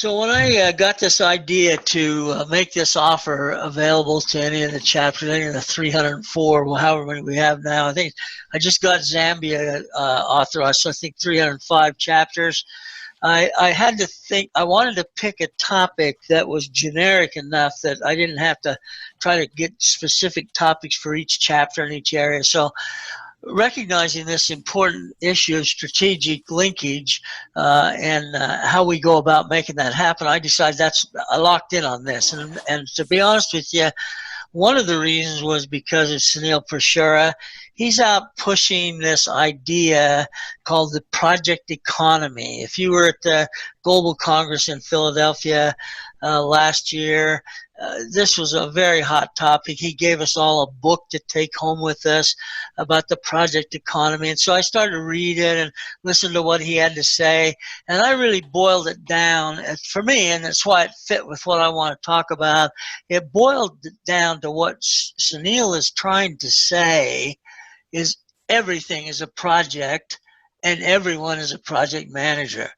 So when I got this idea to make this offer available to any of the chapters, any of the 304, well, however many we have now, I think I just got Zambia authorized, so I think 305 chapters. I had to think, I wanted to pick a topic that was generic enough that I didn't have to try to get specific topics for each chapter in each area. So recognizing this important issue of strategic linkage and how we go about making that happen, I decided I locked in on this. And to be honest with you, one of the reasons was because of Sunil Prashura. He's out pushing this idea called the project economy. If you were at the Global Congress in Philadelphia last year, this was a very hot topic. He gave us all a book to take home with us about the project economy. And so I started to read it and listen to what he had to say. And I really boiled it down for me, and that's why it fit with what I want to talk about. It boiled it down to what Sunil is trying to say is everything is a project and everyone is a project manager.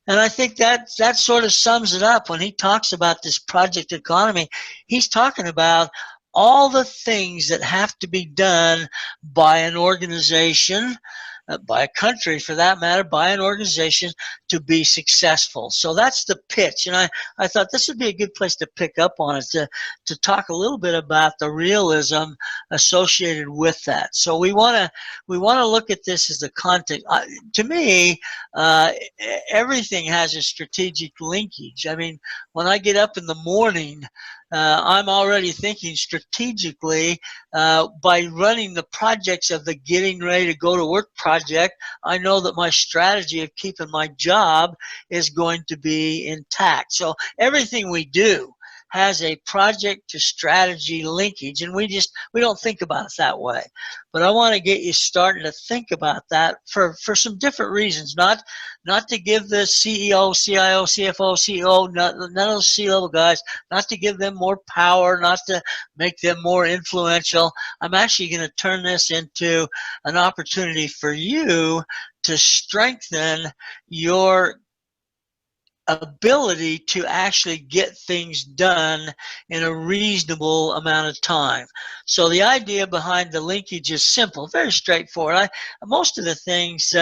And I think that sort of sums it up when he talks about this project economy. He's talking about all the things that have to be done by an organization, by a country for that matter, by an organization to be successful. So that's the pitch. And I thought this would be a good place to pick up on it, to talk a little bit about the realism associated with that. So we want to look at this as the context. To me, everything has a strategic linkage. I mean, when I get up in the morning, I'm already thinking strategically by running the projects of the getting ready to go to work project. I know that my strategy of keeping my job is going to be intact. So everything we do has a project to strategy linkage, and we don't think about it that way. But I want to get you started to think about that for some different reasons. Not to give the CEO, CIO, CFO, CEO, none of those C-level guys, not to give them more power, not to make them more influential. I'm actually going to turn this into an opportunity for you to strengthen your ability to actually get things done in a reasonable amount of time. So the idea behind the linkage is simple, very straightforward. Most of the things,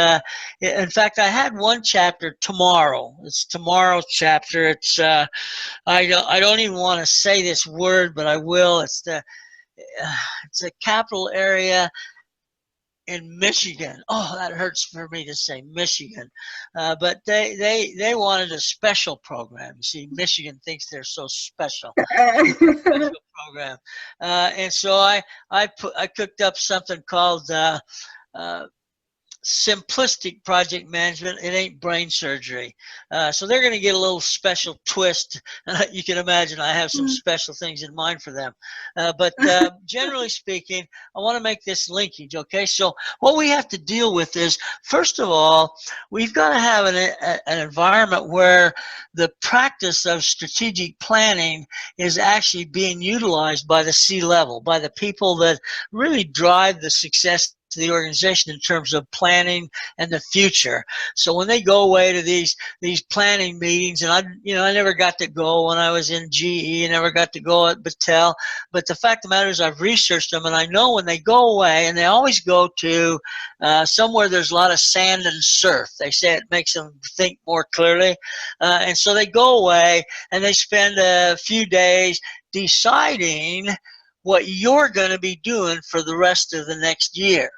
in fact, I had one chapter tomorrow. It's tomorrow's chapter. It's I don't even want to say this word, but I will. It's a capital area in Michigan. Oh, that hurts for me to say Michigan. But they wanted a special program. You see, Michigan thinks they're so special. Special program. And so I cooked up something called simplistic project management. It ain't brain surgery. So they're going to get a little special twist. You can imagine I have some special things in mind for them. But generally speaking, I want to make this linkage, okay? So what we have to deal with is, first of all, we've got to have an environment where the practice of strategic planning is actually being utilized by the C-level, by the people that really drive the success to the organization in terms of planning and the future. So when they go away to these planning meetings, and I never got to go when I was in GE, I never got to go at Battelle, but the fact of the matter is I've researched them, and I know when they go away, and they always go to somewhere there's a lot of sand and surf. They say it makes them think more clearly, and so they go away and they spend a few days deciding what you're going to be doing for the rest of the next year.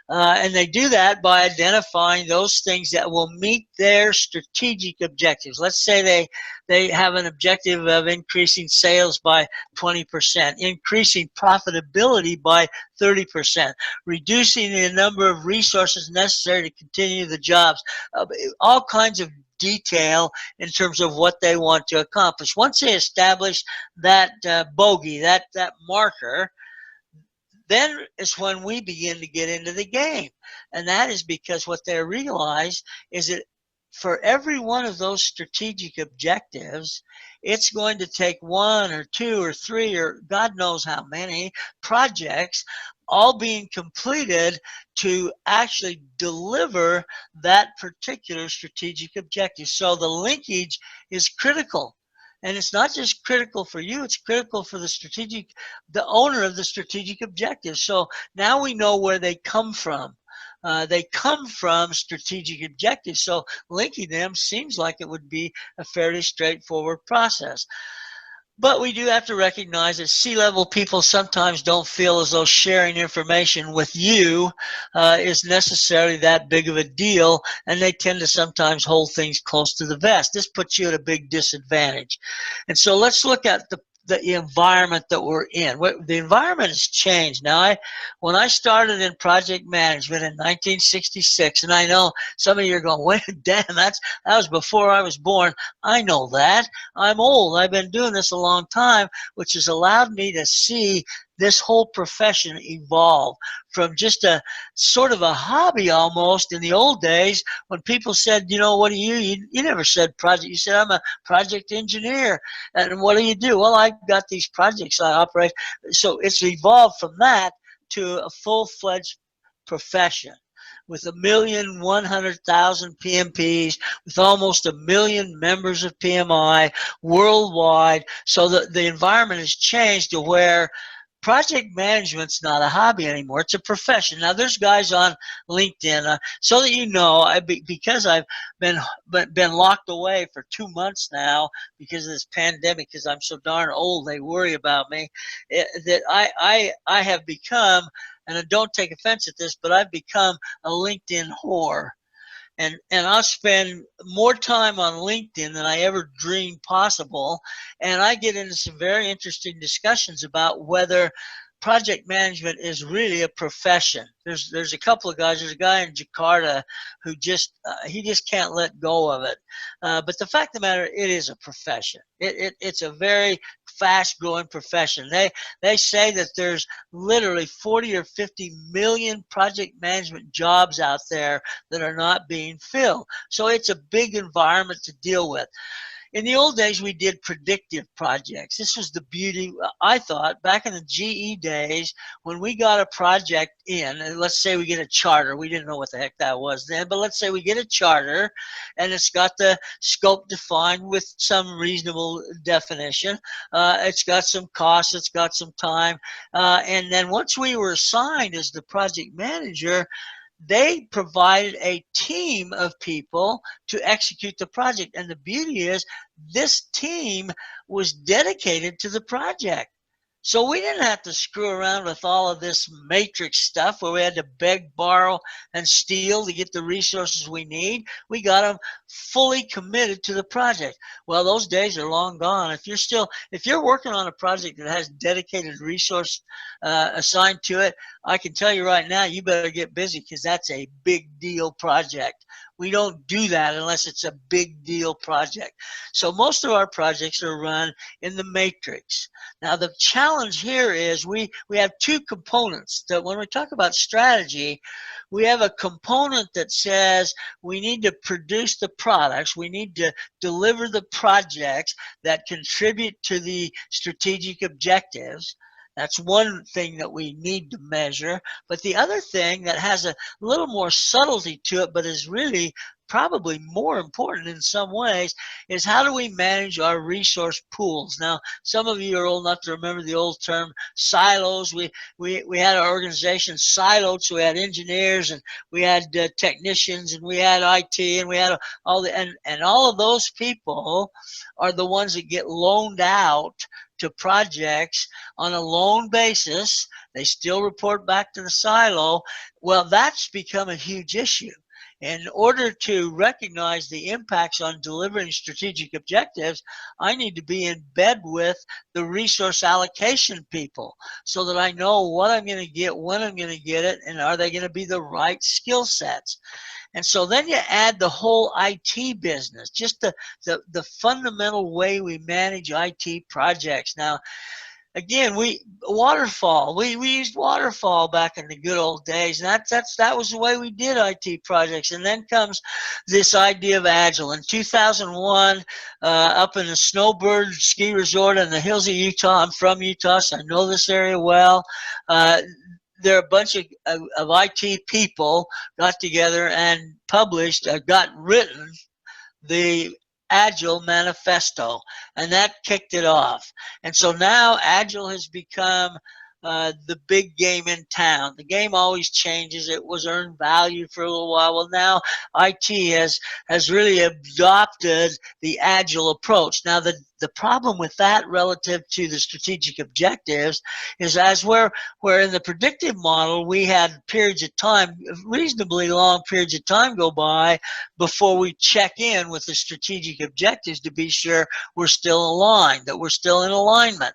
And they do that by identifying those things that will meet their strategic objectives. Let's say they have an objective of increasing sales by 20%, increasing profitability by 30%, reducing the number of resources necessary to continue the jobs, all kinds of detail in terms of what they want to accomplish. Once they establish that bogey, that marker, then is when we begin to get into the game. And that is because what they realize is that for every one of those strategic objectives, it's going to take one or two or three or God knows how many projects, all being completed to actually deliver that particular strategic objective. So the linkage is critical. And it's not just critical for you, it's critical for the owner of the strategic objective. So now we know where they come from. They come from strategic objectives. So linking them seems like it would be a fairly straightforward process. But we do have to recognize that C-level people sometimes don't feel as though sharing information with you is necessarily that big of a deal, and they tend to sometimes hold things close to the vest. This puts you at a big disadvantage. And so let's look at the environment that we're in. The environment has changed. Now, when I started in project management in 1966, and I know some of you are going, wait, damn, that was before I was born. I know that. I'm old. I've been doing this a long time, which has allowed me to see this whole profession evolve from just a sort of a hobby almost in the old days when people said, you know, what do you never said project. You said, I'm a project engineer. And what do you do? Well, I've got these projects I operate. So it's evolved from that to a full-fledged profession with 1,100,000 PMPs, with almost 1 million members of PMI worldwide. So the environment has changed to where project management's not a hobby anymore. It's a profession. Now, there's guys on LinkedIn, so that you know, because I've been locked away for 2 months now because of this pandemic, because I'm so darn old, they worry about me, that I have become, and don't take offense at this, but I've become a LinkedIn whore. And I'll spend more time on LinkedIn than I ever dreamed possible. And I get into some very interesting discussions about whether project management is really a profession. There's a couple of guys. There's a guy in Jakarta who he just can't let go of it. But the fact of the matter, it is a profession. It's a very fast-growing profession. They say that there's literally 40 or 50 million project management jobs out there that are not being filled. So it's a big environment to deal with. In the old days, we did predictive projects. This was the beauty, I thought, back in the GE days, when we got a project in, and let's say we get a charter. We didn't know what the heck that was then, but let's say we get a charter, and it's got the scope defined with some reasonable definition. It's got some costs. It's got some time. And then once we were assigned as the project manager, they provided a team of people to execute the project. And the beauty is this team was dedicated to the project. So we didn't have to screw around with all of this matrix stuff where we had to beg, borrow, and steal to get the resources we need. We got them fully committed to the project. Well, those days are long gone. If you're working on a project that has dedicated resource assigned to it, I can tell you right now, you better get busy because that's a big deal project. We don't do that unless it's a big deal project. So most of our projects are run in the matrix. Now, the challenge here is we have two components. That when we talk about strategy, we have a component that says we need to produce the products, we need to deliver the projects that contribute to the strategic objectives. That's one thing that we need to measure. But the other thing that has a little more subtlety to it, but is really probably more important in some ways, is how do we manage our resource pools? Now, some of you are old enough to remember the old term silos. We had our organization siloed, so we had engineers and we had technicians and we had IT and we had all of those people are the ones that get loaned out to projects on a loan basis. They still report back to the silo. Well, that's become a huge issue. In order to recognize the impacts on delivering strategic objectives, I need to be in bed with the resource allocation people so that I know what I'm going to get, when I'm going to get it, and are they going to be the right skill sets. And so then you add the whole IT business, just the fundamental way we manage IT projects. Now, again, Waterfall. We used Waterfall back in the good old days, and that was the way we did IT projects. And then comes this idea of Agile. In 2001, up in the Snowbird ski resort in the hills of Utah. I'm from Utah, so I know this area well. there are a bunch of IT people got together and published, got written the Agile Manifesto, and that kicked it off. And so now Agile has become the big game in town. The game always changes. It was earned value for a little while. Well, now IT has really adopted the Agile approach. Now, the problem with that relative to the strategic objectives is as where in the predictive model, we had periods of time, reasonably long periods of time go by before we check in with the strategic objectives to be sure we're still aligned, that we're still in alignment.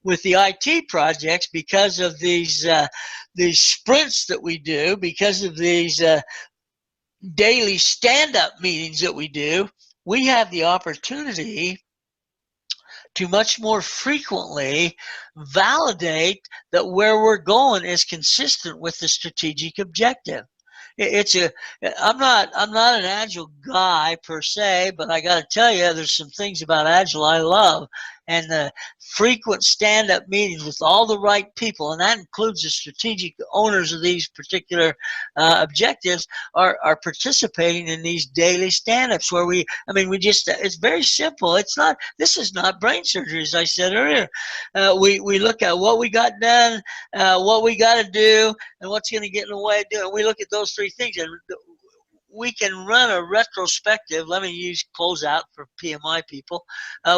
With the IT projects, because of these sprints that we do, because of these daily stand-up meetings that we do, we have the opportunity to much more frequently validate that where we're going is consistent with the strategic objective. I'm not an Agile guy per se, but I got to tell you, there's some things about Agile I love, and the frequent stand-up meetings with all the right people, and that includes the strategic owners of these particular objectives, are participating in these daily stand-ups where we just, it's very simple. This is not brain surgery, as I said earlier. We look at what we got done, what we got to do, and what's going to get in the way of doing it. We look at those three things, and we can run a retrospective. Let me use closeout for PMI people.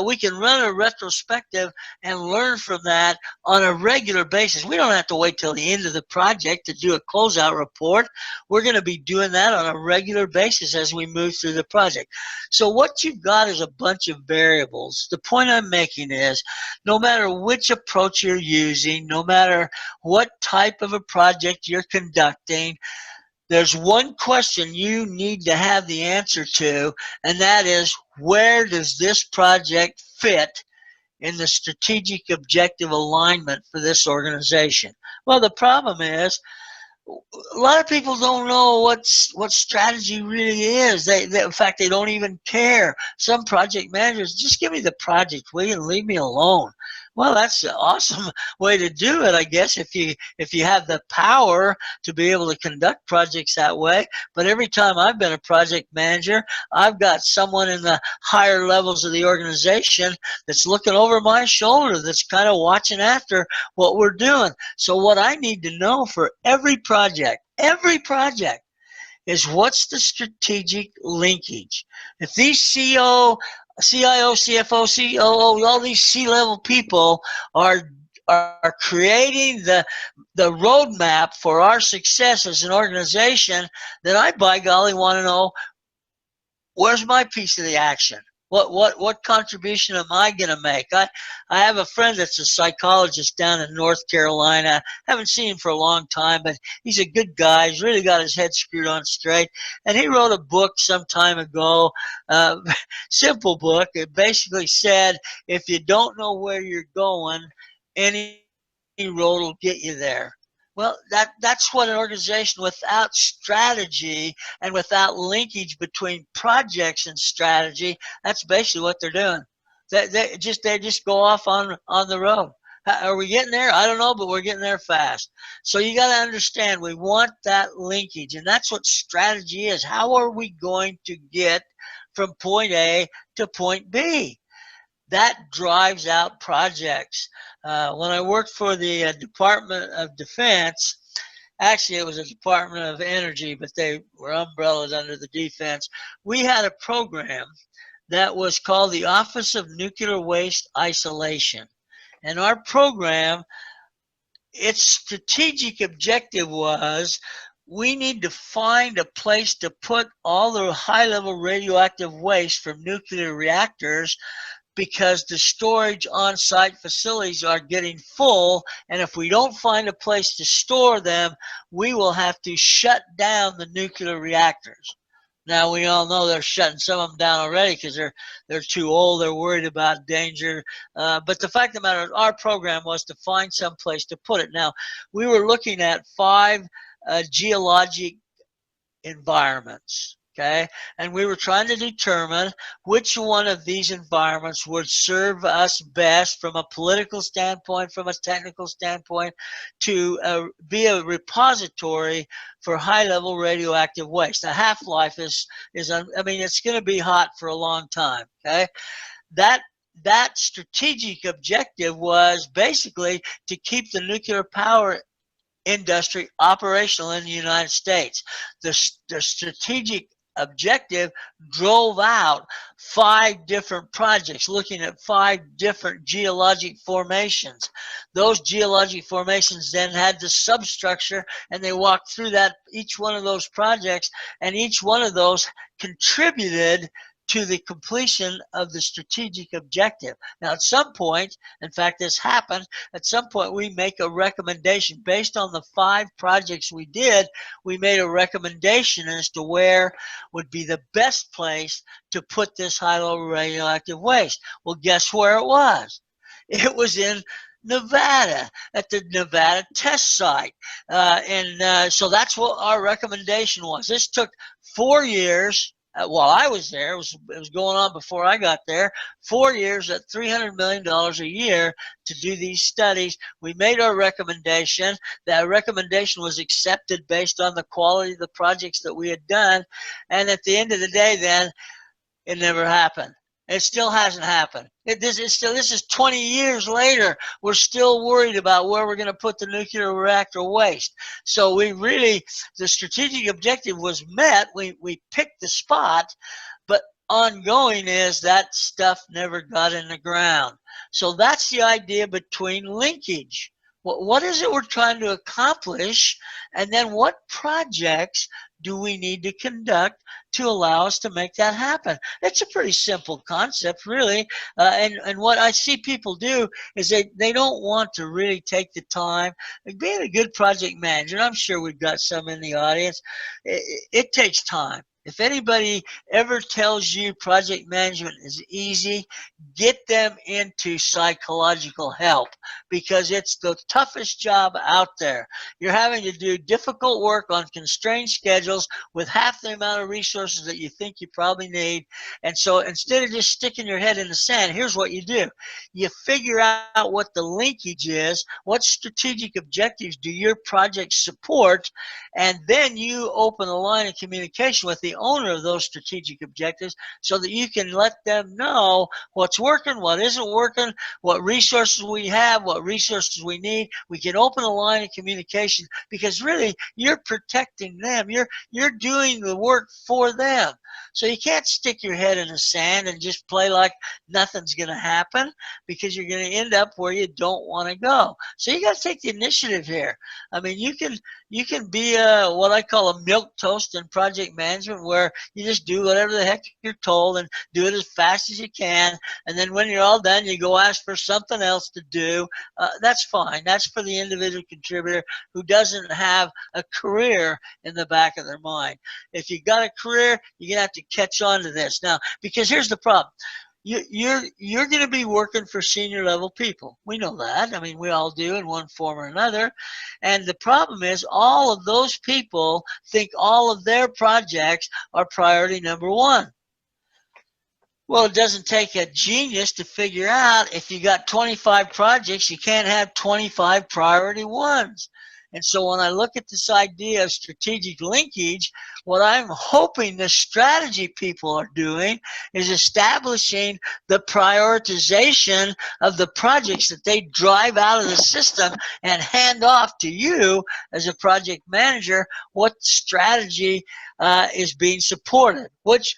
We can run a retrospective and learn from that on a regular basis. We don't have to wait till the end of the project to do a closeout report. We're going to be doing that on a regular basis as we move through the project. So what you've got is a bunch of variables. The point I'm making is, no matter which approach you're using, no matter what type of a project you're conducting, there's one question you need to have the answer to, and that is, where does this project fit in the strategic objective alignment for this organization? Well, the problem is, a lot of people don't know what strategy really is. In fact, they don't even care. Some project managers, just give me the project, will you, and leave me alone. Well, that's an awesome way to do it, I guess, if you have the power to be able to conduct projects that way. But every time I've been a project manager, I've got someone in the higher levels of the organization that's looking over my shoulder, that's kind of watching after what we're doing. So what I need to know for every project, is what's the strategic linkage. If these CIO, CFO, COO, all these C-level people are creating the roadmap for our success as an organization, then I, by golly, want to know, where's my piece of the action? What contribution am I going to make? I have a friend that's a psychologist down in North Carolina. Haven't seen him for a long time, but he's a good guy. He's really got his head screwed on straight. And he wrote a book some time ago, simple book. It basically said, if you don't know where you're going, any road will get you there. Well, that's what an organization without strategy and without linkage between projects and strategy, that's basically what they're doing. They just go off on the road. Are we getting there? I don't know, but we're getting there fast. So you got to understand, we want that linkage, and that's what strategy is. How are we going to get from point A to point B? That drives out projects. When I worked for the Department of Defense, actually it was a Department of Energy, but they were umbrellas under the defense, we had a program that was called the Office of Nuclear Waste Isolation. And our program, its strategic objective was, we need to find a place to put all the high-level radioactive waste from nuclear reactors, because the storage on-site facilities are getting full, and if we don't find a place to store them, we will have to shut down the nuclear reactors. Now, we all know they're shutting some of them down already because they're too old, they're worried about danger. But the fact of the matter is, our program was to find some place to put it. Now, we were looking at 5 geologic environments. Okay, and we were trying to determine which one of these environments would serve us best from a political standpoint, from a technical standpoint, to be a repository for high-level radioactive waste. The half-life I mean, it's going to be hot for a long time. Okay, that strategic objective was basically to keep the nuclear power industry operational in the United States. The strategic objective drove out 5 different projects looking at 5 different geologic formations. Those geologic formations then had the substructure, and they walked through that, each one of those projects, and each one of those contributed to the completion of the strategic objective. Now, at some point, in fact, this happened, at some point we make a recommendation based on the 5 projects we did. We made a recommendation as to where would be the best place to put this high-level radioactive waste. Well, guess where it was? It was in Nevada, at the Nevada test site. So that's what our recommendation was. This took 4 years. While I was there, it was going on before I got there, 4 years at $300 million a year to do these studies. We made our recommendation. That recommendation was accepted based on the quality of the projects that we had done. And at the end of the day, then, it never happened. It still hasn't happened. This is 20 years later. We're still worried about where we're going to put the nuclear reactor waste. So the strategic objective was met. We picked the spot, but ongoing is that stuff never got in the ground. So that's the idea between linkage. What is it we're trying to accomplish? And then what projects do we need to conduct to allow us to make that happen? It's a pretty simple concept, really. And what I see people do is they don't want to really take the time. Like being a good project manager, and I'm sure we've got some in the audience, it takes time. If anybody ever tells you project management is easy, get them into psychological help, because it's the toughest job out there. You're having to do difficult work on constrained schedules with half the amount of resources that you think you probably need. And so instead of just sticking your head in the sand, here's what you do. You figure out what the linkage is, what strategic objectives do your projects support, and then you open a line of communication with the owner of those strategic objectives so that you can let them know what's working, what isn't working, what resources we have, what resources we need. We can open a line of communication, because really you're protecting them. You're doing the work for them. So you can't stick your head in the sand and just play like nothing's going to happen, because you're going to end up where you don't want to go. So you got to take the initiative here. I mean, you can be what I call a milquetoast in project management, where you just do whatever the heck you're told and do it as fast as you can. And then when you're all done, you go ask for something else to do. That's fine. That's for the individual contributor who doesn't have a career in the back of their mind. If you got a career, you're going to have to catch on to this. Now, because here's the problem. You're going to be working for senior level people. We know that. I mean, we all do in one form or another. And the problem is all of those people think all of their projects are priority number 1. Well, it doesn't take a genius to figure out if you got 25 projects, you can't have 25 priority ones. And so when I look at this idea of strategic linkage, what I'm hoping the strategy people are doing is establishing the prioritization of the projects that they drive out of the system and hand off to you as a project manager. What strategy is being supported? Which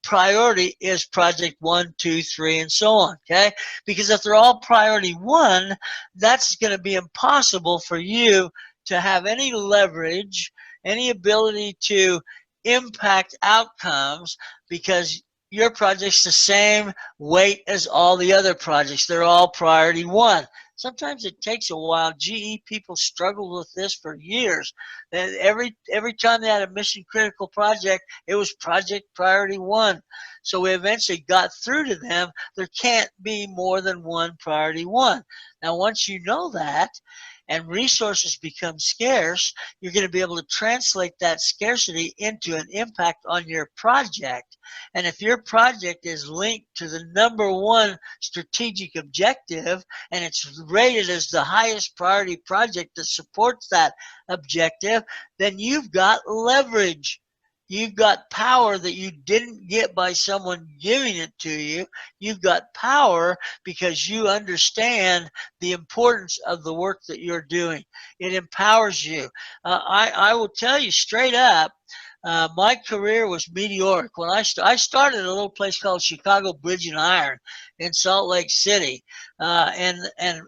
priority is project 1, 2, 3, and so on, okay? Because if they're all priority 1, that's going to be impossible for you to have any leverage, any ability to impact outcomes, because your project's the same weight as all the other projects. They're all priority 1. Sometimes it takes a while. GE people struggled with this for years. And every time they had a mission critical project, it was project priority 1. So we eventually got through to them. There can't be more than one priority 1. Now, once you know that, and resources become scarce, you're going to be able to translate that scarcity into an impact on your project. And if your project is linked to the #1 strategic objective and it's rated as the highest priority project that supports that objective, then you've got leverage. You've got power that you didn't get by someone giving it to you. You've got power because you understand the importance of the work that you're doing. It empowers you. I will tell you straight up, my career was meteoric. When I started at a little place called Chicago Bridge and Iron in Salt Lake City, and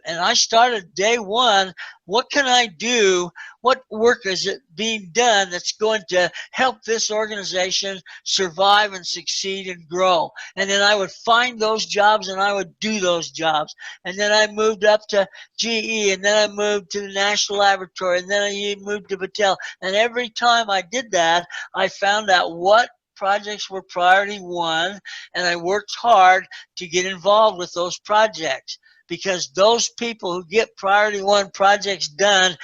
I started day one. What can I do? What work is it being done that's going to help this organization survive and succeed and grow? And then I would find those jobs and I would do those jobs. And then I moved up to GE, and then I moved to the National Laboratory, and then I moved to Battelle. And every time I did that, I found out what projects were priority one, and I worked hard to get involved with those projects, because those people who get priority one projects done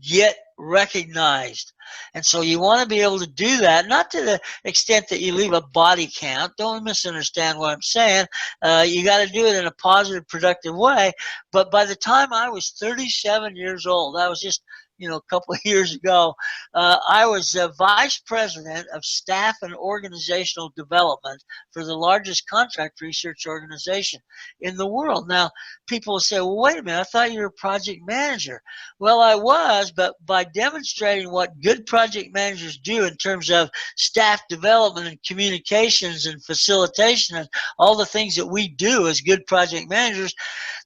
get recognized. And so you want to be able to do that, not to the extent that you leave a body count. Don't misunderstand what I'm saying. You got to do it in a positive, productive way. But by the time I was 37 years old, I was just a couple of years ago, I was vice president of staff and organizational development for the largest contract research organization in the world. Now, people will say, well, wait a minute, I thought you were a project manager. Well, I was, but by demonstrating what good project managers do in terms of staff development and communications and facilitation and all the things that we do as good project managers,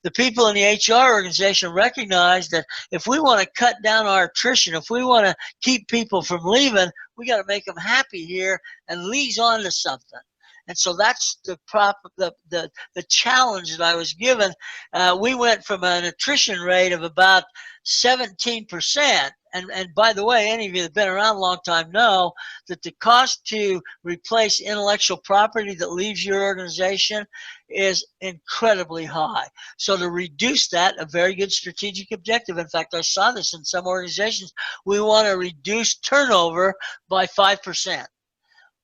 the people in the HR organization recognize that if we want to cut down our attrition, if we want to keep people from leaving, we got to make them happy here and leads on to something. And so that's the challenge that I was given. We went from an attrition rate of about 17%. And by the way, any of you that have been around a long time know that the cost to replace intellectual property that leaves your organization is incredibly high. So to reduce that, a very good strategic objective. In fact, I saw this in some organizations. We want to reduce turnover by 5%.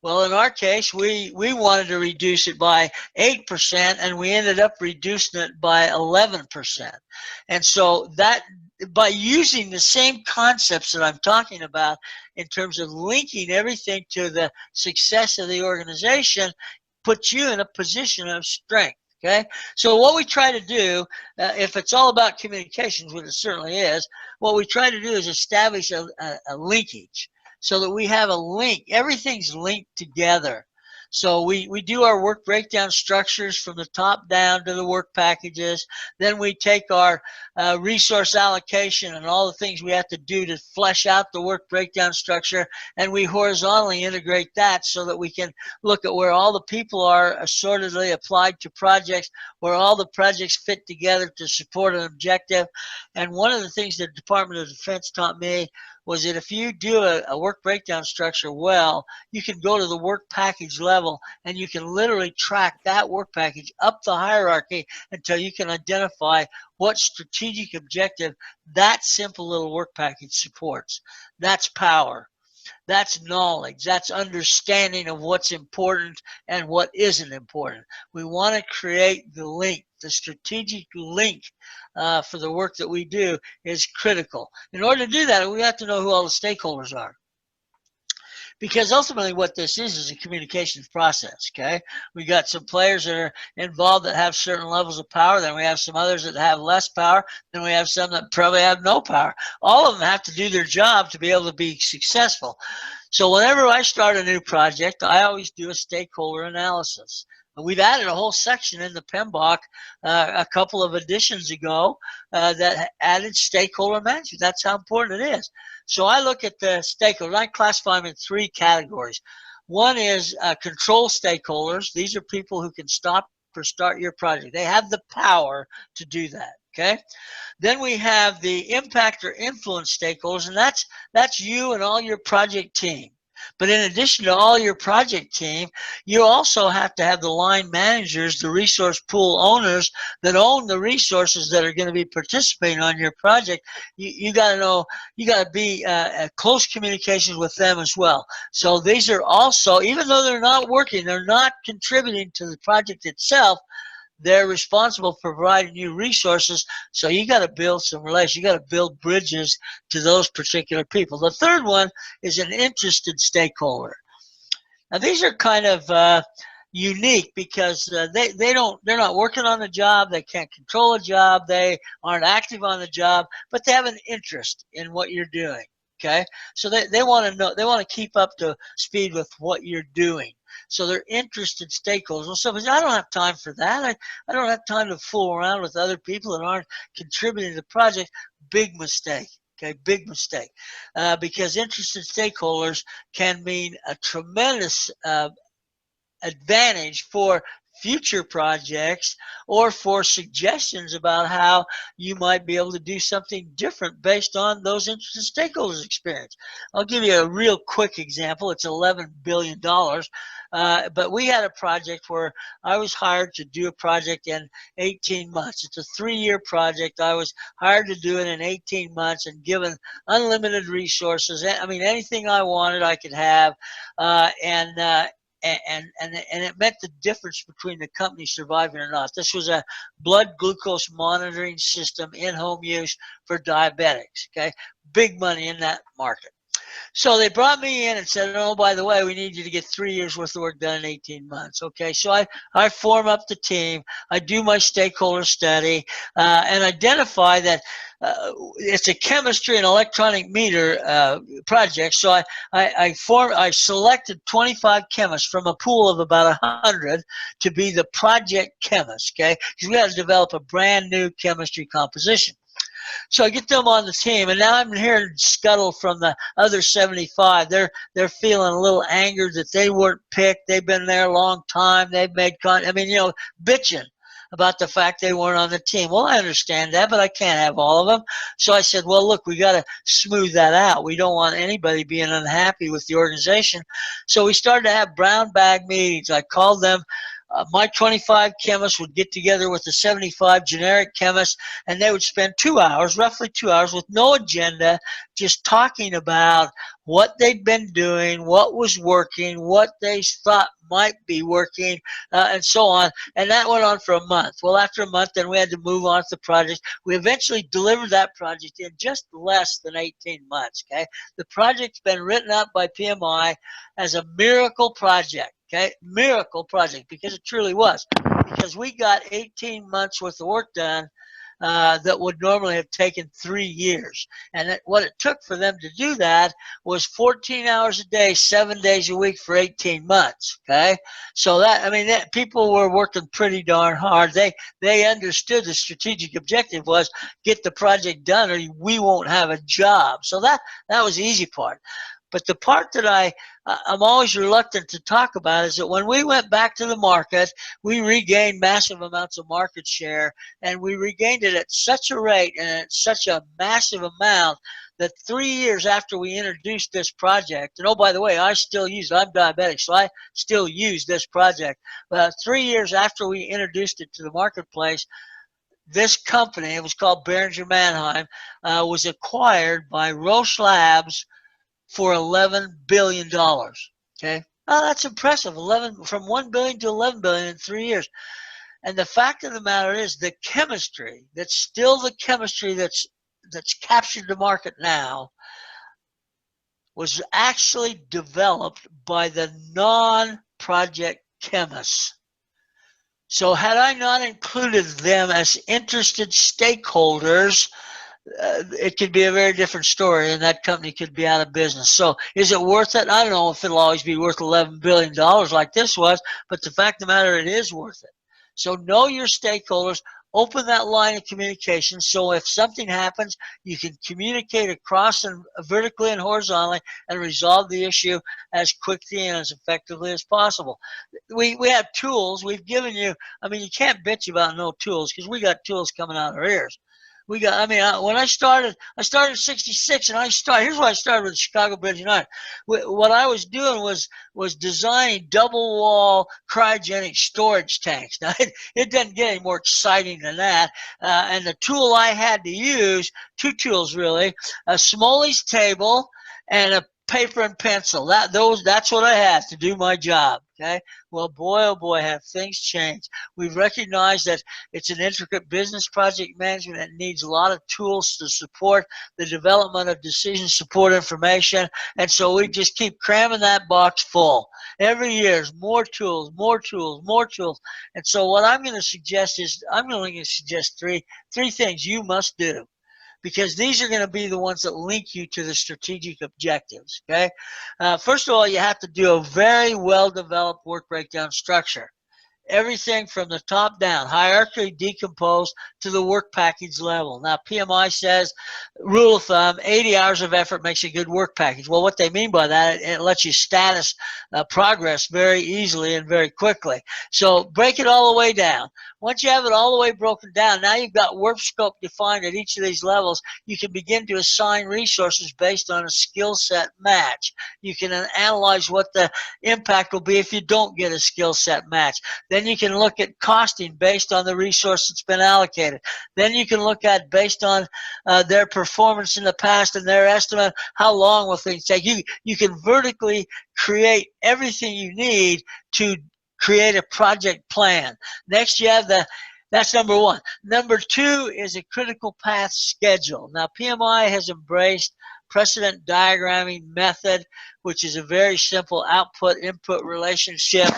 Well, in our case, we wanted to reduce it by 8%, and we ended up reducing it by 11%. And so that, by using the same concepts that I'm talking about in terms of linking everything to the success of the organization, puts you in a position of strength. Okay, so what we try to do, if it's all about communications, which it certainly is, what we try to do is establish a linkage, so that we have a link. Everything's linked together. So we do our work breakdown structures from the top down to the work packages. Then we take our resource allocation and all the things we have to do to flesh out the work breakdown structure, and we horizontally integrate that so that we can look at where all the people are assortedly applied to projects, where all the projects fit together to support an objective. And one of the things the Department of Defense taught me was that if you do a work breakdown structure well, you can go to the work package level and you can literally track that work package up the hierarchy until you can identify what strategic objective that simple little work package supports. That's power. That's knowledge. That's understanding of what's important and what isn't important. We want to create the link. The strategic link for the work that we do is critical. In order to do that, we have to know who all the stakeholders are. Because ultimately what this is a communications process, okay? We got some players that are involved that have certain levels of power, then we have some others that have less power, then we have some that probably have no power. All of them have to do their job to be able to be successful. So whenever I start a new project, I always do a stakeholder analysis. We've added a whole section in the PMBOK a couple of editions ago that added stakeholder management. That's how important it is. So I look at the stakeholders. I classify them in three categories. One is control stakeholders. These are people who can stop or start your project. They have the power to do that. Okay. Then we have the impact or influence stakeholders, and that's you and all your project team. But in addition to all your project team, you also have to have the line managers, the resource pool owners that own the resources that are going to be participating on your project. You got to know, you got to be close communications with them as well. So these are also, even though they're not working, they're not contributing to the project itself, they're responsible for providing you resources. So you got to build some relations. You got to build bridges to those particular people. The third one is an interested stakeholder. Now these are kind of unique because they're not working on the job. They can't control a job. They aren't active on the job, but they have an interest in what you're doing. Okay, so they want to know. They want to keep up to speed with what you're doing. So they're interested stakeholders. Well, somebody, I don't have time for that. I don't have time to fool around with other people that aren't contributing to the project. Big mistake. Okay, big mistake. Because interested stakeholders can mean a tremendous advantage for future projects or for suggestions about how you might be able to do something different based on those interested stakeholders' experience. I'll give you a real quick example. It's $11 billion. But we had a project where I was hired to do a project in 18 months. It's a 3-year project. I was hired to do it in 18 months and given unlimited resources. I mean, anything I wanted, I could have. And it meant the difference between the company surviving or not. This was a blood glucose monitoring system in home use for diabetics. Okay, big money in that market. So they brought me in and said, oh, by the way, we need you to get 3 years worth of work done in 18 months. Okay, so I form up the team. I do my stakeholder study and identify that it's a chemistry and electronic meter project. So I selected 25 chemists from a pool of about 100 to be the project chemist, okay? Because we had to develop a brand new chemistry composition. So I get them on the team, and now I'm hearing scuttle from the other 75. They're feeling a little angered that they weren't picked. They've been there a long time. They've made bitching about the fact they weren't on the team. Well, I understand that, but I can't have all of them. So I said, well, look, we got to smooth that out. We don't want anybody being unhappy with the organization. So we started to have brown bag meetings. I called them. My 25 chemists would get together with the 75 generic chemists, and they would spend 2 hours, roughly 2 hours, with no agenda, just talking about what they'd been doing, what was working, what they thought might be working, and so on. And that went on for a month. Well, after a month, then we had to move on to the project. We eventually delivered that project in just less than 18 months. Okay, the project's been written up by PMI as a miracle project. Okay, miracle project, because it truly was. Because we got 18 months worth of work done that would normally have taken 3 years. And what it took for them to do that was 14 hours a day, 7 days a week for 18 months. Okay, so people were working pretty darn hard. They understood the strategic objective was get the project done, or we won't have a job. So that was the easy part. But the part that I'm always reluctant to talk about is that when we went back to the market, we regained massive amounts of market share, and we regained it at such a rate and at such a massive amount that 3 years after we introduced this project, and oh, by the way, I'm diabetic, so I still use this project. But 3 years after we introduced it to the marketplace, this company, it was called Behringer Mannheim, was acquired by Roche Labs for $11 billion. Okay, oh, that's impressive. From $1 billion to $11 billion in 3 years. And the fact of the matter is, the chemistry that's still the chemistry that's captured the market now was actually developed by the non-project chemists. So had I not included them as interested stakeholders, it could be a very different story, and that company could be out of business. So is it worth it? I don't know if it'll always be worth $11 billion like this was, but the fact of the matter, it is worth it. So know your stakeholders. Open that line of communication, so if something happens, you can communicate across and vertically and horizontally and resolve the issue as quickly and as effectively as possible. We have tools we've given you. I mean, you can't bitch about no tools, because we got tools coming out of our ears. We got. I mean, when I started in '66, and here's why I started with the Chicago Bridge United. What I was doing was designing double wall cryogenic storage tanks. Now it doesn't get any more exciting than that. And the tool I had to use, two tools really, a Smoley's table and a paper and pencil. That's what I had to do my job. Okay. Well, boy, oh boy, have things changed. We've recognized that it's an intricate business project management that needs a lot of tools to support the development of decision support information. And so we just keep cramming that box full. Every year is more tools, more tools, more tools. And so what I'm going to suggest is I'm going to suggest three things you must do, because these are going to be the ones that link you to the strategic objectives, okay? First of all, you have to do a very well-developed work breakdown structure. Everything from the top down, hierarchically decomposed to the work package level. Now, PMI says, rule of thumb, 80 hours of effort makes a good work package. Well, what they mean by that, it lets you status progress very easily and very quickly. So break it all the way down. Once you have it all the way broken down, now you've got work scope defined at each of these levels. You can begin to assign resources based on a skill set match. You can analyze what the impact will be if you don't get a skill set match. Then you can look at costing based on the resource that's been allocated. Then you can look at, based on their performance in the past and their estimate, how long will things take. You can vertically create everything you need to create a project plan. Next, you have that's number one. Number two is a critical path schedule. Now, PMI has embraced precedent diagramming method, which is a very simple output-input relationship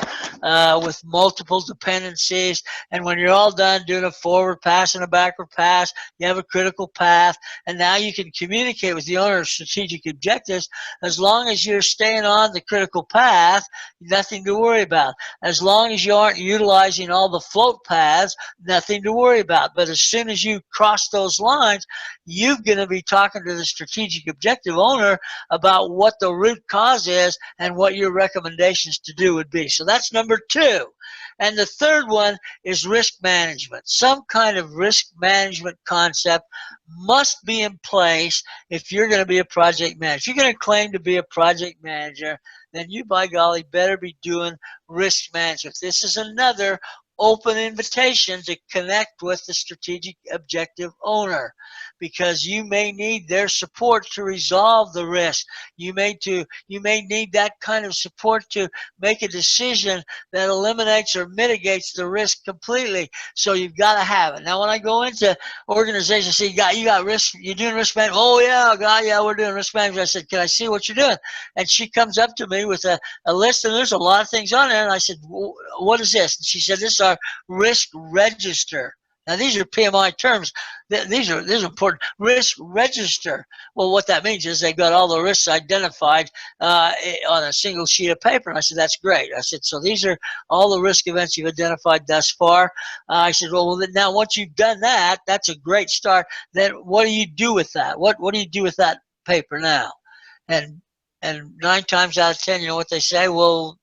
with multiple dependencies. And when you're all done doing a forward pass and a backward pass, you have a critical path. And now you can communicate with the owner of strategic objectives. As long as you're staying on the critical path, nothing to worry about. As long as you aren't utilizing all the float paths, nothing to worry about. But as soon as you cross those lines, you're going to be talking to the strategic objective owner about what the root cause is and what your recommendations to do would be. So that's number two. And the third one is risk management. Some kind of risk management concept must be in place if you're going to be a project manager. If you're going to claim to be a project manager, then you, by golly, better be doing risk management. This is another open invitation to connect with the strategic objective owner, because you may need their support to resolve the risk. You may need that kind of support to make a decision that eliminates or mitigates the risk completely. So you've got to have it. Now, when I go into organizations, say, you got risk, you're doing risk management. Oh yeah, God, yeah, we're doing risk management. I said, can I see what you're doing? And she comes up to me with a list, and there's a lot of things on there. And I said, what is this? And she said, this is our risk register. Now, these are PMI terms. These are important. Risk register. Well, what that means is they've got all the risks identified on a single sheet of paper. And I said, that's great. I said, so these are all the risk events you've identified thus far. I said, well, now once you've done that, that's a great start. Then what do you do with that? What do you do with that paper now? And 9 times out of 10, you know what they say? Well,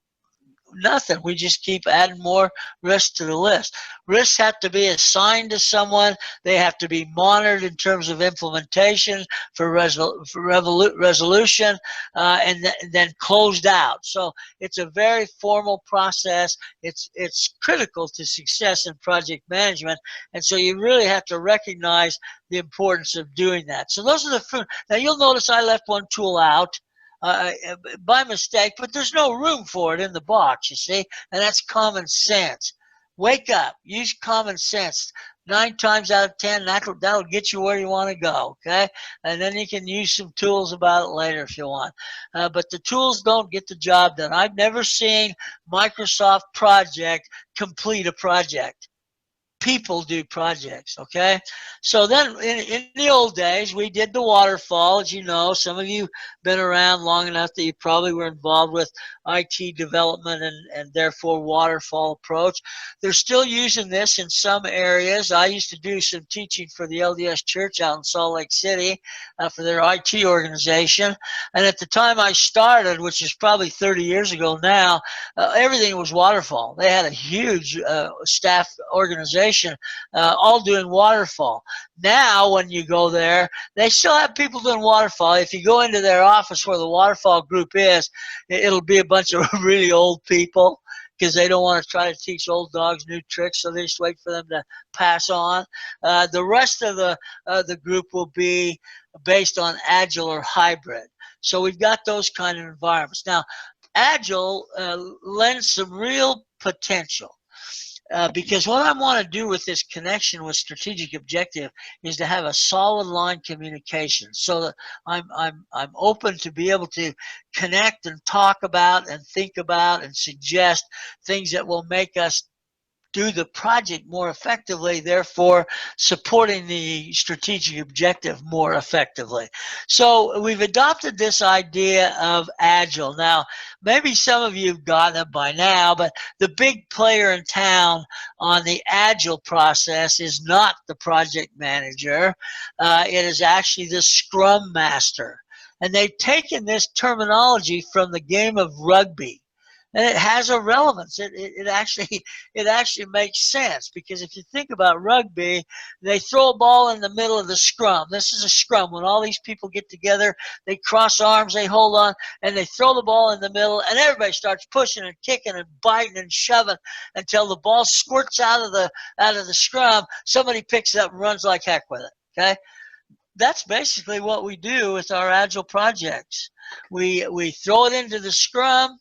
nothing. We just keep adding more risks to the list. Risks have to be assigned to someone. They have to be monitored in terms of implementation for resolution, and then closed out. So it's a very formal process. It's critical to success in project management, and so you really have to recognize the importance of doing that. So those are the. Now you'll notice I left one tool out. By mistake, but there's no room for it in the box, you see, and that's common sense. Wake up, use common sense. 9 times out of 10, that'll get you where you want to go, okay? And then you can use some tools about it later if you want. But the tools don't get the job done. I've never seen Microsoft Project complete a project. People do projects, okay? So then in the old days, we did the waterfall. As you know, some of you been around long enough that you probably were involved with IT development and therefore waterfall approach. They're still using this in some areas. I used to do some teaching for the LDS Church out in Salt Lake City for their IT organization. And at the time I started, which is probably 30 years ago now, everything was waterfall. They had a huge staff organization. transformation, all doing Waterfall. Now, when you go there, they still have people doing Waterfall. If you go into their office where the Waterfall group is, it'll be a bunch of really old people because they don't want to try to teach old dogs new tricks, so they just wait for them to pass on. The rest of the group will be based on Agile or hybrid. So we've got those kind of environments. Now, Agile lends some real potential. Because what I want to do with this connection with strategic objective is to have a solid line communication, so that I'm open to be able to connect and talk about and think about and suggest things that will make us do the project more effectively, therefore supporting the strategic objective more effectively. So we've adopted this idea of Agile. Now, maybe some of you have gotten it by now, but the big player in town on the Agile process is not the project manager. It is actually the Scrum Master. And they've taken this terminology from the game of rugby. And it has a relevance. It actually makes sense, because if you think about rugby, they throw a ball in the middle of the scrum. This is a scrum. When all these people get together, they cross arms, they hold on, and they throw the ball in the middle, and everybody starts pushing and kicking and biting and shoving until the ball squirts out of the scrum. Somebody picks it up and runs like heck with it. Okay? That's basically what we do with our Agile projects. We throw it into the scrum.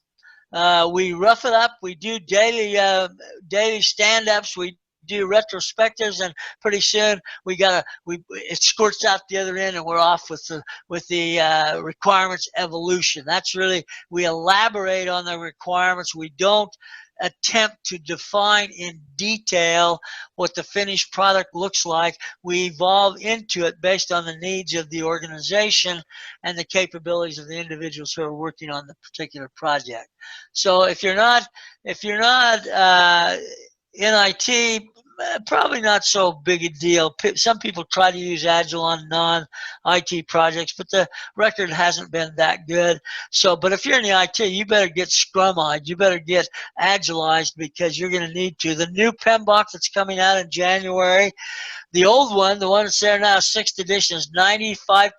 We rough it up. We do daily stand-ups. We do retrospectives, and pretty soon it squirts out the other end, and we're off with the requirements evolution. That's really, we elaborate on the requirements. We don't attempt to define in detail what the finished product looks like. We evolve into it based on the needs of the organization and the capabilities of the individuals who are working on the particular project. So if you're not in IT, probably not so big a deal. Some people try to use Agile on non-IT projects, but the record hasn't been that good. So, but if you're in the IT, you better get Scrumized. You better get Agilized, because you're going to need to. The new PMBOK that's coming out in January, the old one, the one that's there now, 6th edition, is 95%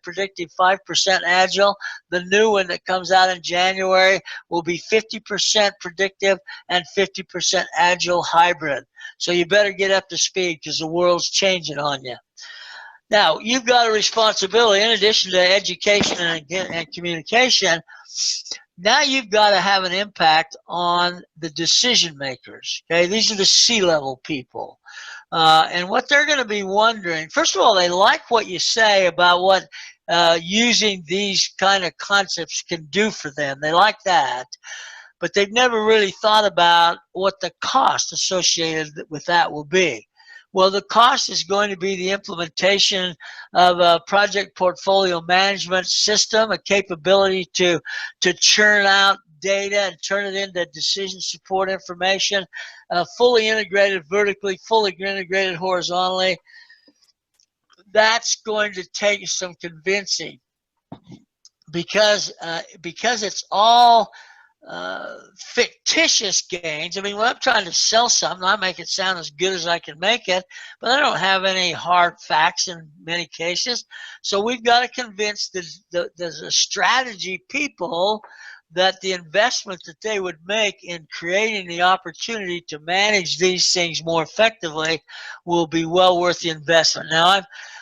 predictive, 5% agile. The new one that comes out in January will be 50% predictive and 50% agile hybrid. So you better get up to speed, because the world's changing on you. Now, you've got a responsibility, in addition to education and communication, now you've got to have an impact on the decision makers. Okay, these are the C-level people. And what they're going to be wondering, first of all, they like what you say about what using these kind of concepts can do for them. They like that. But they've never really thought about what the cost associated with that will be. Well, the cost is going to be the implementation of a project portfolio management system, a capability to churn out data and turn it into decision support information, fully integrated vertically, fully integrated horizontally. That's going to take some convincing, because it's all fictitious gains. I mean, when I'm trying to sell something, I make it sound as good as I can make it, but I don't have any hard facts in many cases. So we've got to convince the strategy people that the investment that they would make in creating the opportunity to manage these things more effectively will be well worth the investment. Now,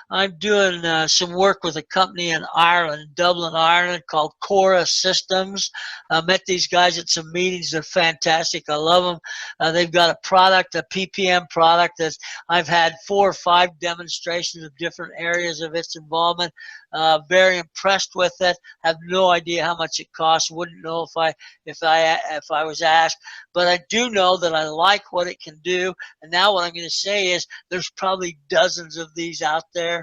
I'm doing some work with a company in Ireland, Dublin, Ireland, called Cora Systems. I met these guys at some meetings. They're fantastic. I love them. They've got a product, a PPM product, that I've had 4 or 5 demonstrations of different areas of its involvement. Very impressed with it. Have no idea how much it costs. Wouldn't know if I was asked. But I do know that I like what it can do. And now what I'm going to say is, there's probably dozens of these out there.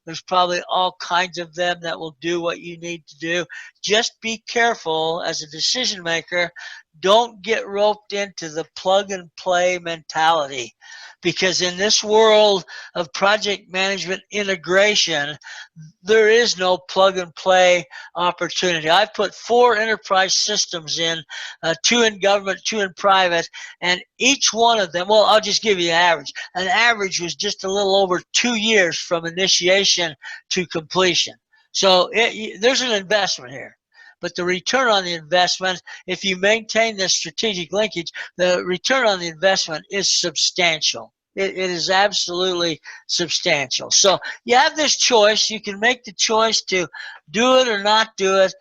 There's probably all kinds of them that will do what you need to do. Just be careful as a decision maker. don't get roped into the plug and play mentality, because in this world of project management integration, there is no plug and play opportunity. I've put 4 enterprise systems in, 2 in government, 2 in private, and each one of them, well, I'll just give you an average. An average was just a little over 2 years from initiation to completion. So there's an investment here. But the return on the investment, if you maintain this strategic linkage, the return on the investment is substantial. It is absolutely substantial. So you have this choice. You can make the choice to do it or not do it.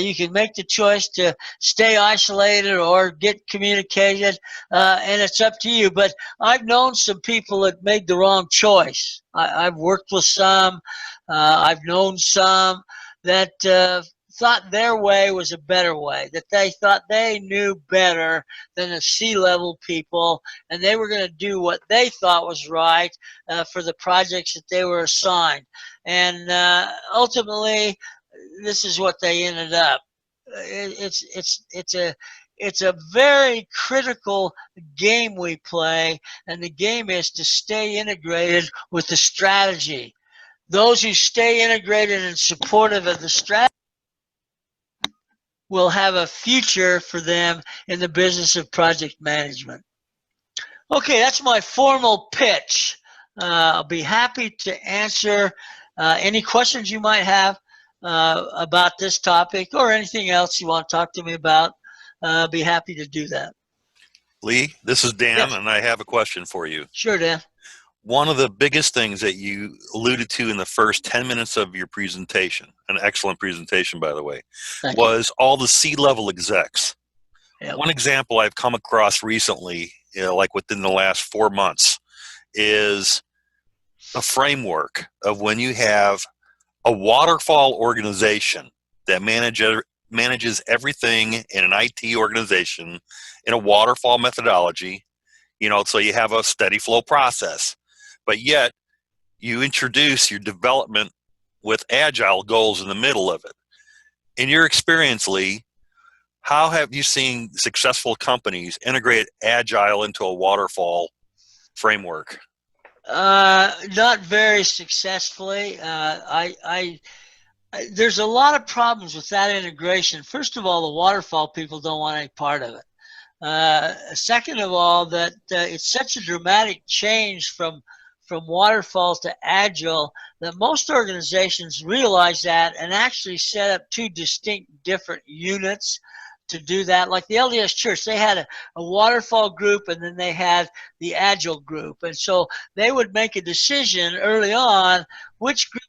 You can make the choice to stay isolated or get communicated, and it's up to you. But I've known some people that made the wrong choice. I've worked with some. I've known some that thought their way was a better way, that they thought they knew better than the C-level people, and they were going to do what they thought was right for the projects that they were assigned. And ultimately, this is what they ended up. It's a very critical game we play, and the game is to stay integrated with the strategy. Those who stay integrated and supportive of the strategy will have a future for them in the business of project management. Okay, that's my formal pitch. I'll be happy to answer any questions you might have about this topic or anything else you want to talk to me about. I'll be happy to do that. Lee, this is Dan, Yes. and I have a question for you. Sure, Dan. One of the biggest things that you alluded to in the first 10 minutes of your presentation, an excellent presentation, by the way, was all the C-level execs. Yep. One example I've come across recently, like within the last 4 months, is a framework of when you have a waterfall organization that manages everything in an IT organization in a waterfall methodology, so you have a steady flow process. But yet, you introduce your development with Agile goals in the middle of it. In your experience, Lee, how have you seen successful companies integrate Agile into a waterfall framework? Not very successfully. There's a lot of problems with that integration. First of all, the waterfall people don't want any part of it. Second of all, that it's such a dramatic change from waterfall to agile that most organizations realize that and actually set up 2 distinct different units to do that. Like the LDS Church, they had a waterfall group and then they had the agile group. And so they would make a decision early on which group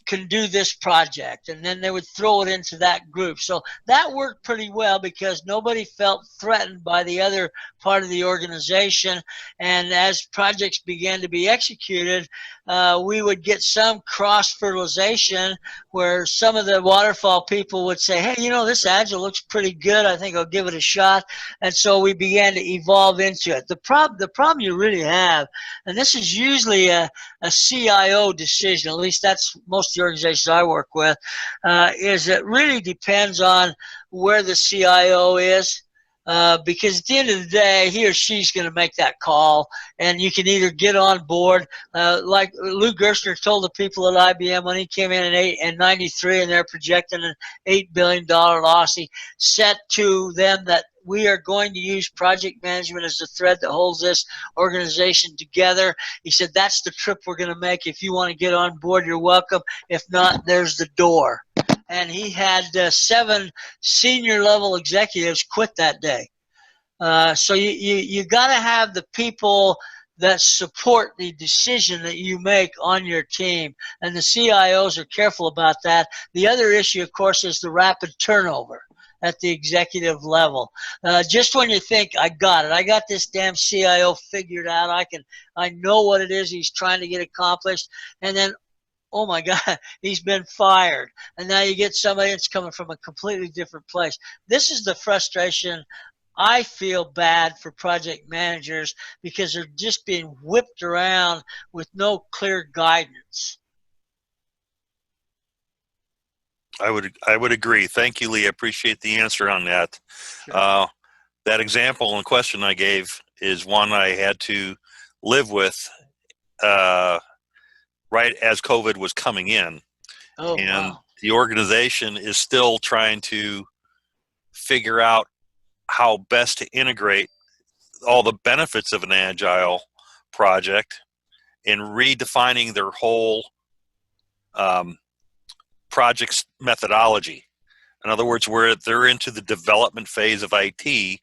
can do this project, and then they would throw it into that group. So that worked pretty well because nobody felt threatened by the other part of the organization. And as projects began to be executed, we would get some cross-fertilization where some of the waterfall people would say, hey, this Agile looks pretty good. I think I'll give it a shot. And so we began to evolve into it. The problem you really have, and this is usually a CIO decision, at least that's most of the organizations I work with, is it really depends on where the CIO is. Because at the end of the day, he or she's going to make that call, and you can either get on board, like Lou Gerstner told the people at IBM when he came in 93, and they're projecting an $8 billion loss. He said to them that we are going to use project management as the thread that holds this organization together. He said, that's the trip we're going to make. If you want to get on board, you're welcome. If not, there's the door. And he had 7 senior level executives quit that day. So you got to have the people that support the decision that you make on your team. And the CIOs are careful about that. The other issue, of course, is the rapid turnover at the executive level. Just when you think, I got this damn CIO figured out, I know what it is he's trying to get accomplished, and then oh my God, he's been fired. And now you get somebody that's coming from a completely different place. This is the frustration. I feel bad for project managers because they're just being whipped around with no clear guidance. I would agree. Thank you, Lee. I appreciate the answer on that. Sure. that example and question I gave is one I had to live with right as COVID was coming in. Oh, And wow. the organization is still trying to figure out how best to integrate all the benefits of an agile project in redefining their whole project's methodology. In other words, where they're into the development phase of IT,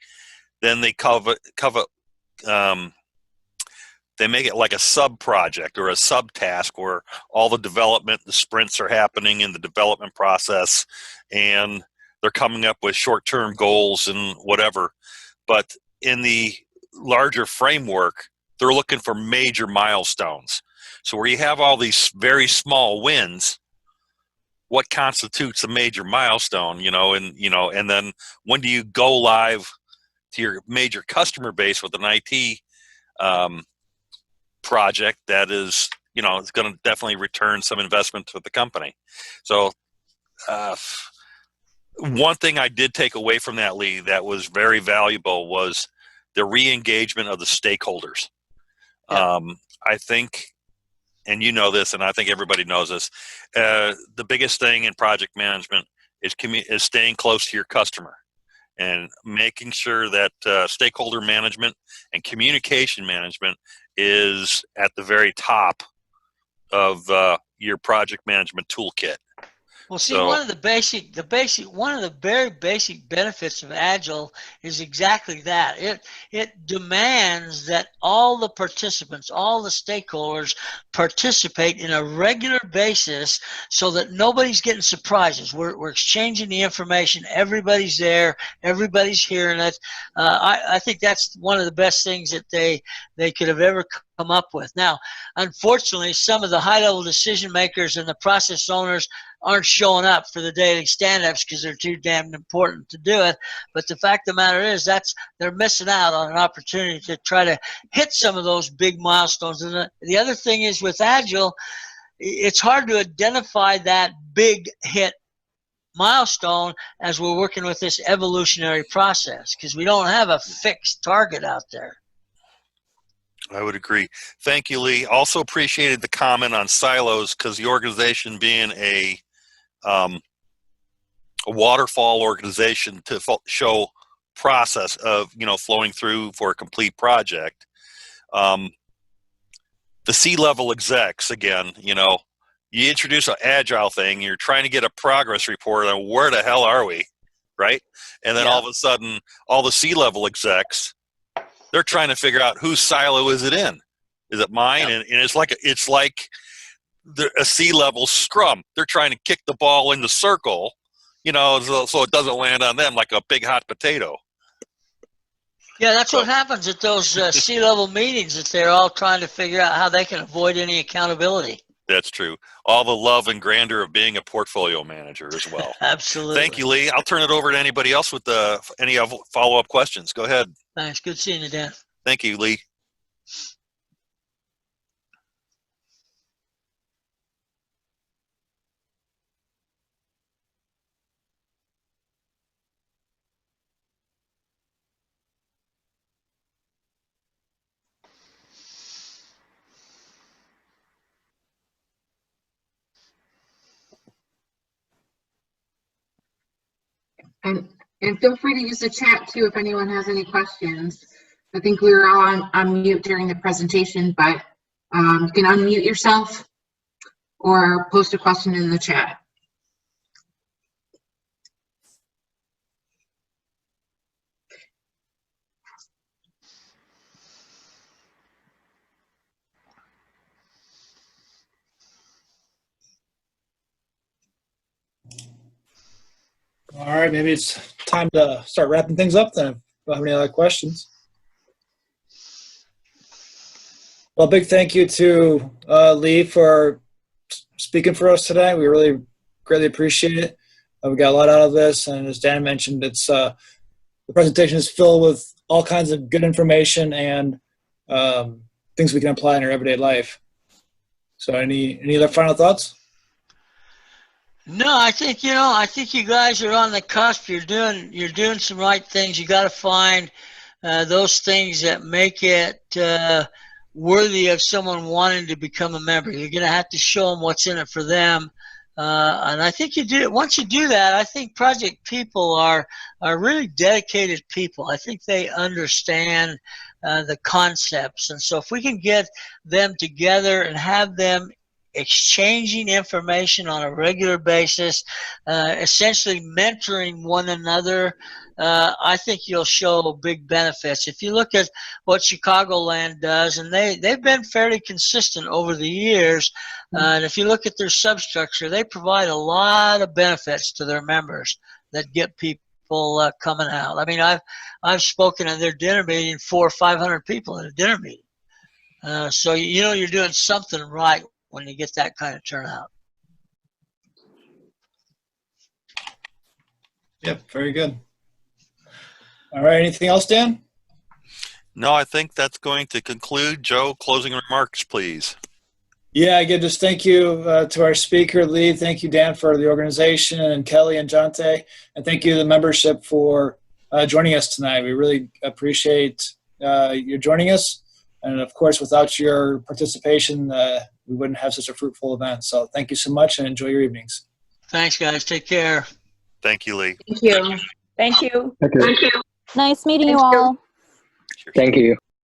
then they they make it like a sub project or a sub task where all the development, the sprints are happening in the development process, and they're coming up with short-term goals and whatever. But in the larger framework, they're looking for major milestones. So where you have all these very small wins, what constitutes a major milestone, and then when do you go live to your major customer base with an IT project that is, it's going to definitely return some investment to the company. So one thing I did take away from that, Lee, that was very valuable was the re-engagement of the stakeholders. Yeah. I think, and you know this, and I think everybody knows this, the biggest thing in project management is staying close to your customer and making sure that stakeholder management and communication management is at the very top of your project management toolkit. Well, see, So, one of the very basic benefits of Agile is exactly that. It demands that all the participants, all the stakeholders participate in a regular basis so that nobody's getting surprises. We're exchanging the information. Everybody's there. Everybody's hearing it. I think that's one of the best things that they could have ever come up with. Now, unfortunately, some of the high-level decision makers and the process owners aren't showing up for the daily stand-ups because they're too damn important to do it. But the fact of the matter is they're missing out on an opportunity to try to hit some of those big milestones. And the other thing is with Agile, it's hard to identify that big hit milestone as we're working with this evolutionary process because we don't have a fixed target out there. I would agree. Thank you, Lee. Also appreciated the comment on silos because the organization being a waterfall organization to show process of flowing through for a complete project. The C-level execs, again, you introduce an agile thing, you're trying to get a progress report on where the hell are we, right? And then all of a sudden, all the C-level execs, they're trying to figure out whose silo is it in. Is it mine? And it's like a C-level scrum. They're trying to kick the ball in the circle, so it doesn't land on them like a big hot potato. Yeah, that's what happens at those C-level meetings, that they're all trying to figure out how they can avoid any accountability. That's true. All the love and grandeur of being a portfolio manager as well. Absolutely. Thank you, Lee. I'll turn it over to anybody else with any follow-up questions. Go ahead. Thanks. Good seeing you, Dan. Thank you, Lee. And feel free to use the chat too if anyone has any questions. I think we were all on mute during the presentation, but you can unmute yourself or post a question in the chat. All right, maybe it's time to start wrapping things up then if you don't have any other questions. Well, big thank you to Lee for speaking for us today. We really greatly appreciate it. We got a lot out of this, and as Dan mentioned, it's the presentation is filled with all kinds of good information and things we can apply in our everyday life. So any other final thoughts? No, I think you guys are on the cusp. You're doing some right things. You got to find those things that make it worthy of someone wanting to become a member. You're going to have to show them what's in it for them. And I think you do. Once you do that, I think project people are really dedicated people. I think they understand the concepts, and so if we can get them together and have them exchanging information on a regular basis, essentially mentoring one another, I think you'll show big benefits. If you look at what Chicagoland does, and they've been fairly consistent over the years, and if you look at their substructure, they provide a lot of benefits to their members that get people coming out. I mean, I've spoken at their dinner meeting, 400 or 500 people at a dinner meeting. So you're doing something right when you get that kind of turnout. Yep, very good. All right, anything else, Dan? No, I think that's going to conclude. Joe, closing remarks, please. Yeah, again, just thank you to our speaker, Lee. Thank you, Dan, for the organization, and Kelly and Jonte. And thank you to the membership for joining us tonight. We really appreciate you joining us. And, of course, without your participation, we wouldn't have such a fruitful event. So thank you so much, and enjoy your evenings. Thanks, guys. Take care. Thank you, Lee. Thank you. Thank you. Thank you. Nice meeting you all. Thank you.